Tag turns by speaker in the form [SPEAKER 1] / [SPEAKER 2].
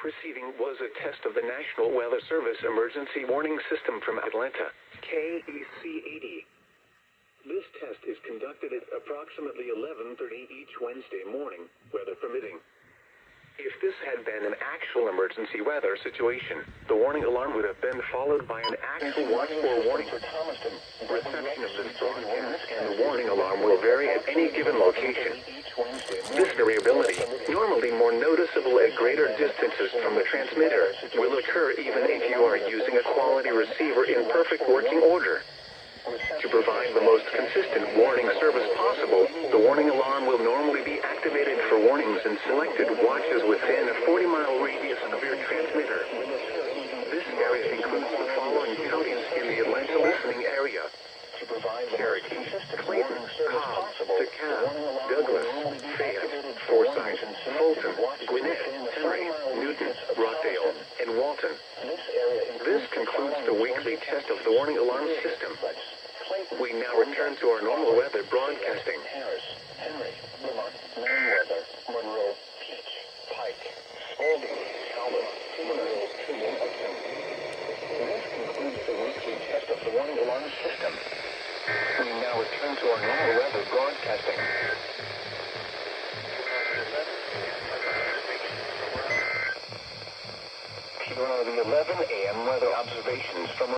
[SPEAKER 1] preceding was a test of the National Weather Service Emergency Warning System from Atlanta, KEC-80. This test is conducted at approximately 11:30 each Wednesday morning, weather permitting. If this had been an actual emergency weather situation, the warning alarm would have been followed by an actual watch for warning. Reception of this broadcast and the warning alarm will vary at any given location. This variability, normally more noticeable at greater distances from the transmitter, will occur even if you are using a quality receiver in perfect working order. To provide the most consistent warning service possible, the warning alarm will normally be activated for warnings in selected watches within a 40-mile radius of your transmitter. This area includes the following counties in the Atlanta listening area: Cherokee, Clayton, Cobb, DeKalb, Douglas, Fayette, Forsyth, Fulton, Gwinnett, Henry, Newton, Rockdale, and Walton. This concludes the weekly test of the warning alarm system. We now return to our normal weather broadcasting.
[SPEAKER 2] Harris, Henry, Vermont, Merriweather, Monroe, Peach, Pike, Spalding, Talbot, Seminole, and Upton. This concludes the weekly test of the warning alarm system. We now return to our normal weather broadcasting.